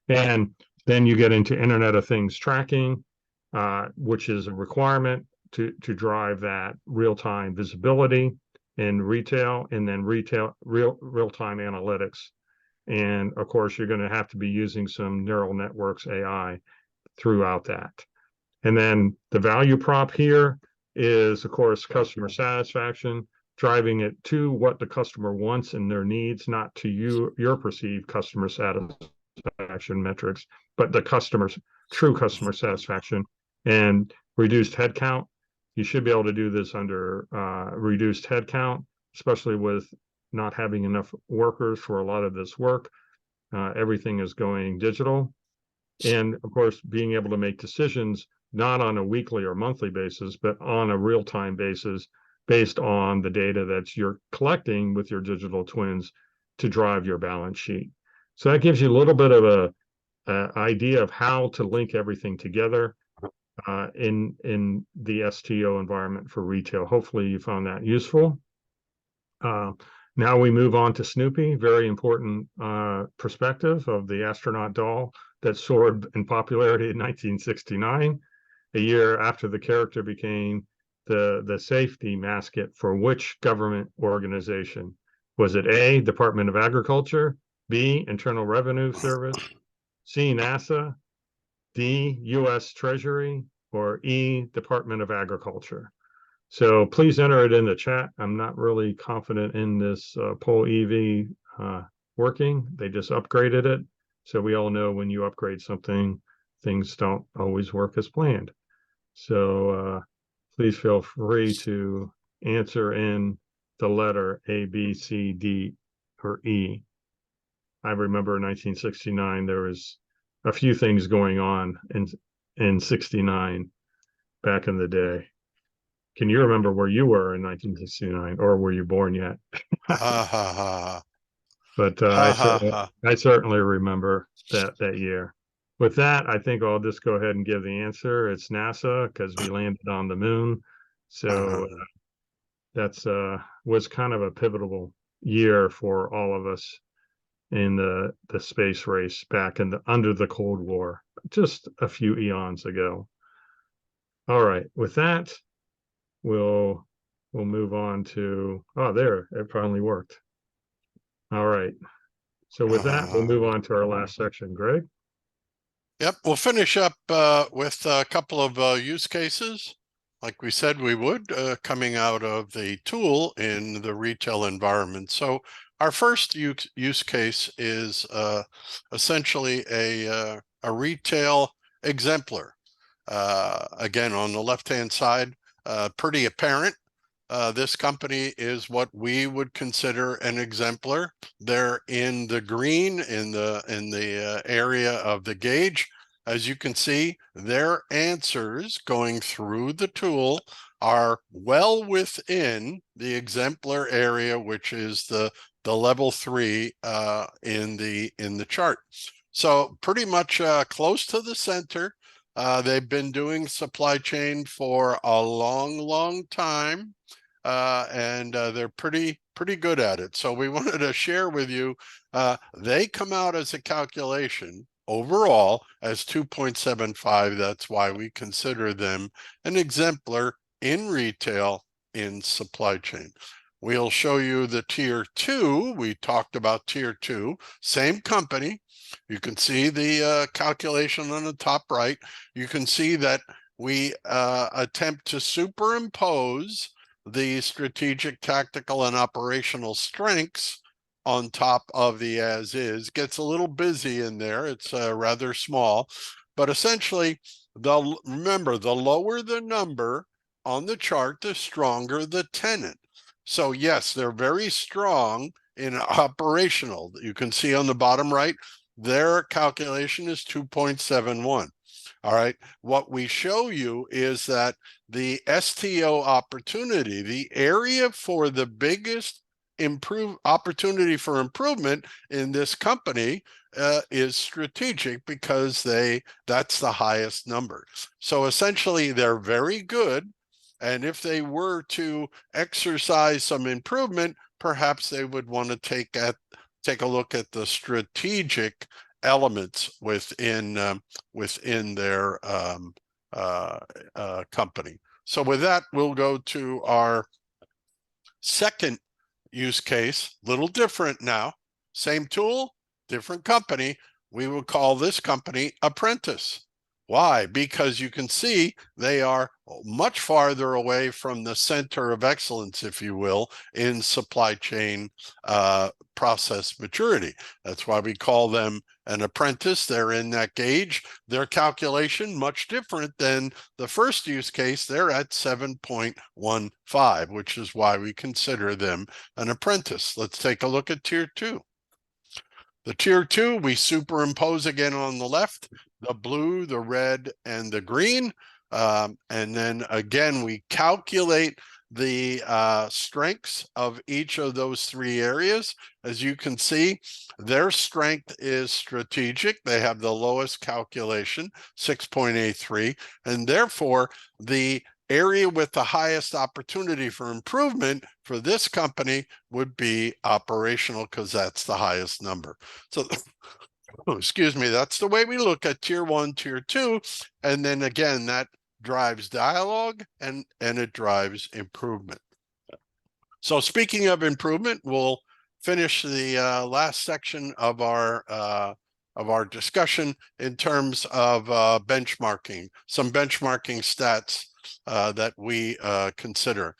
And then you get into Internet of Things tracking, which is a requirement to drive that real-time visibility in retail, and then real-time analytics. And of course, you're going to have to be using some neural networks, AI, throughout that. And then the value prop here is, of course, customer satisfaction, driving it to what the customer wants and their needs, not to your perceived customer satisfaction metrics, but the customer's true customer satisfaction. And reduced headcount. You should be able to do this under reduced headcount, especially with not having enough workers for a lot of this work. Everything is going digital. And of course, being able to make decisions not on a weekly or monthly basis, but on a real-time basis, based on the data that you're collecting with your digital twins to drive your balance sheet. So that gives you a little bit of a idea of how to link everything together in the STO environment for retail. Hopefully you found that useful. Now we move on to Snoopy, very important perspective of the astronaut doll that soared in popularity in 1969, a year after the character became the safety mascot for which government organization? Was it A, Department of Agriculture, B, Internal Revenue Service, C, NASA, D, U.S. Treasury, or E, Department of Agriculture? So please enter it in the chat. I'm not really confident in this poll EV working. They just upgraded it. So we all know when you upgrade something, things don't always work as planned. So please feel free to answer in the letter A, B, C, D, or E. I remember in 1969, there was a few things going on in 69 back in the day. Can you remember where you were in 1969, or were you born yet? But I certainly remember that year. With that, I think I'll just go ahead and give the answer. It's NASA, because we landed on the moon. So that's was kind of a pivotal year for all of us in the space race back under the Cold War, just a few eons ago. All right, with that, we'll move on to, there, it finally worked. All right. So with that, we'll move on to our last section. Greg? Yep, we'll finish up with a couple of use cases, like we said we would, coming out of the tool in the retail environment. So our first use case is essentially a retail exemplar. Again, on the left-hand side, pretty apparent. This company is what we would consider an exemplar. They're in the green in the area of the gauge. As you can see, their answers going through the tool are well within the exemplar area, which is the level 3 in the chart. So pretty much close to the center. They've been doing supply chain for a long time, and they're pretty good at it. So we wanted to share with you, they come out as a calculation overall as 2.75. That's why we consider them an exemplar in retail in supply chain. We'll show you the tier 2. We talked about tier 2, same company. You can see the calculation on the top right. You can see that we attempt to superimpose the strategic, tactical, and operational strengths on top of the as is. Gets a little busy in there. It's rather small, but essentially, remember, the lower the number on the chart, the stronger the tenet. So yes, they're very strong in operational. You can see on the bottom right, their calculation is 2.71. All right. What we show you is that the STO opportunity, the area for the biggest opportunity for improvement in this company is strategic, because that's the highest number. So essentially, they're very good. And if they were to exercise some improvement, perhaps they would want to take a look at the strategic elements within their company. So with that, we'll go to our second use case. Little different now. Same tool, different company. We will call this company Apprentice. Why? Because you can see they are much farther away from the center of excellence, if you will, in supply chain process maturity. That's why we call them an apprentice. They're in that gauge. Their calculation, much different than the first use case. They're at 7.15, which is why we consider them an apprentice. Let's take a look at tier 2. The tier 2, we superimpose again on the left, the blue, the red, and the green. And then again, we calculate the strengths of each of those 3 areas. As you can see, their strength is strategic. They have the lowest calculation, 6.83, and therefore the area with the highest opportunity for improvement for this company would be operational, because that's the highest number. So excuse me, that's the way we look at tier 1, tier 2, and then again, that drives dialogue and it drives improvement. So speaking of improvement, we'll finish the last section of our discussion in terms of benchmarking, some benchmarking stats that we consider.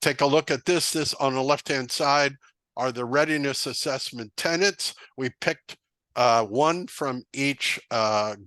Take a look at this. This on the left-hand side are the readiness assessment tenets. We picked one from each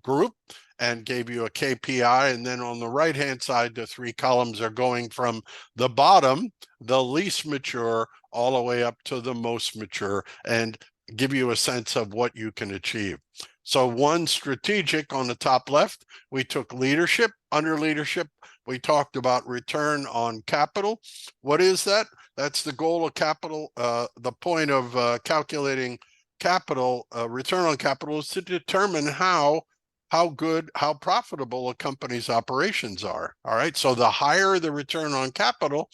group and gave you a KPI. And then on the right-hand side, the 3 columns are going from the bottom, the least mature, all the way up to the most mature, and give you a sense of what you can achieve. So one, strategic, on the top left, we took leadership. Under leadership, we talked about return on capital. What is that? That's the goal of capital. The point of calculating capital, return on capital, is to determine how good, how profitable a company's operations are. All right. So the higher the return on capital,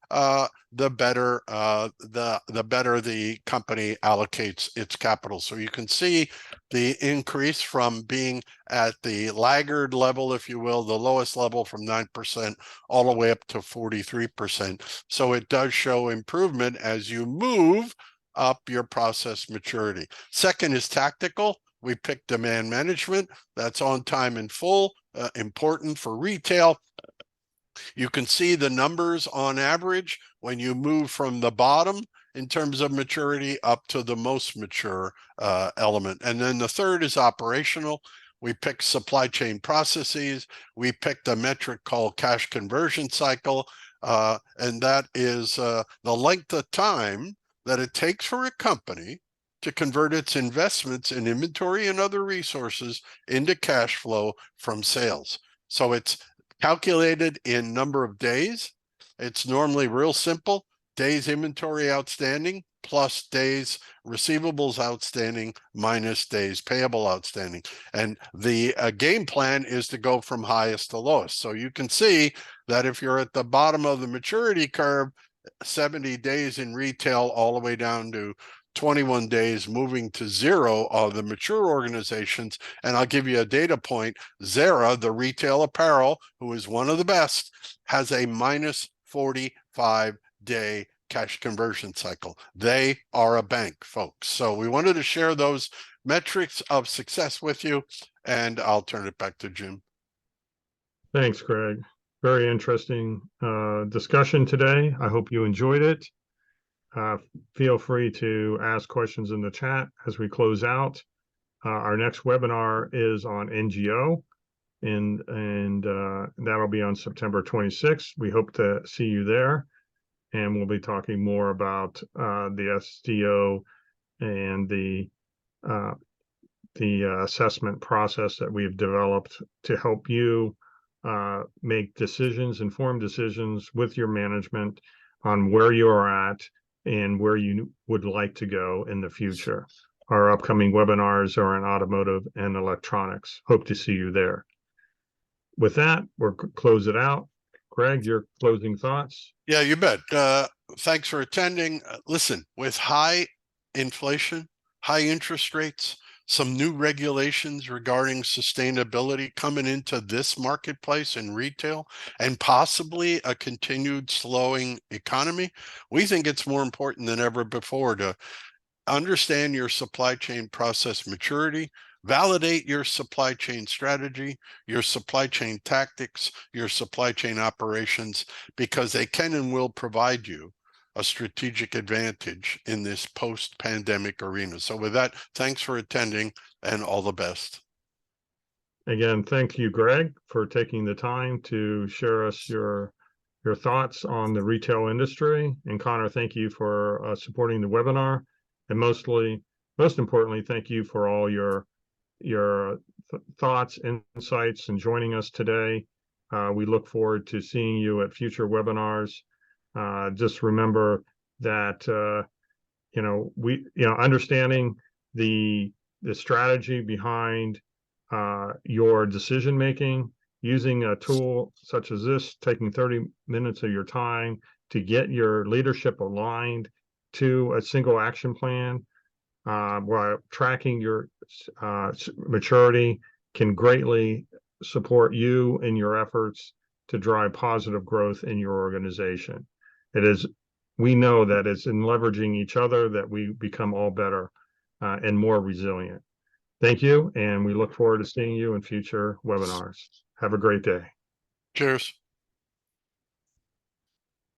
the better the company allocates its capital. So you can see the increase from being at the laggard level, if you will, the lowest level, from 9% all the way up to 43%. So it does show improvement as you move up your process maturity. Second is tactical. We picked demand management. That's on time and full, important for retail. You can see the numbers on average when you move from the bottom in terms of maturity up to the most mature element. And then the third is operational. We picked supply chain processes. We picked a metric called cash conversion cycle. And that is the length of time that it takes for a company to convert its investments in inventory and other resources into cash flow from sales. So it's calculated in number of days. It's normally real simple: days inventory outstanding plus days receivables outstanding minus days payable outstanding. And the game plan is to go from highest to lowest. So you can see that if you're at the bottom of the maturity curve, 70 days in retail all the way down to 21 days, moving to 0 of the mature organizations. And I'll give you a data point. Zara, the retail apparel, who is one of the best, has a minus 45-day cash conversion cycle. They are a bank, folks. So we wanted to share those metrics of success with you, and I'll turn it back to Jim. Thanks, Greg. Very interesting discussion today. I hope you enjoyed it. Feel free to ask questions in the chat as we close out. Our next webinar is on NGO, and that'll be on September 26th. We hope to see you there, and we'll be talking more about the SDO and the assessment process that we've developed to help you make decisions, informed decisions with your management on where you are at and where you would like to go in the future. Our upcoming webinars are in automotive and electronics. Hope to see you there. With that, we'll close it out. Greg, your closing thoughts? Yeah, you bet. Thanks for attending. Listen, with high inflation, high interest rates, some new regulations regarding sustainability coming into this marketplace in retail, and possibly a continued slowing economy, we think it's more important than ever before to understand your supply chain process maturity, validate your supply chain strategy, your supply chain tactics, your supply chain operations, because they can and will provide you a strategic advantage in this post-pandemic arena. So with that, thanks for attending and all the best. Again, thank you, Greg, for taking the time to share us your thoughts on the retail industry. And Connor, thank you for supporting the webinar. And most importantly, thank you for all your thoughts, insights, and joining us today. We look forward to seeing you at future webinars. Just remember that understanding the strategy behind your decision making, using a tool such as this, taking 30 minutes of your time to get your leadership aligned to a single action plan, while tracking your maturity, can greatly support you in your efforts to drive positive growth in your organization. We know that it's in leveraging each other that we become all better and more resilient. Thank you, and we look forward to seeing you in future webinars. Have a great day. Cheers.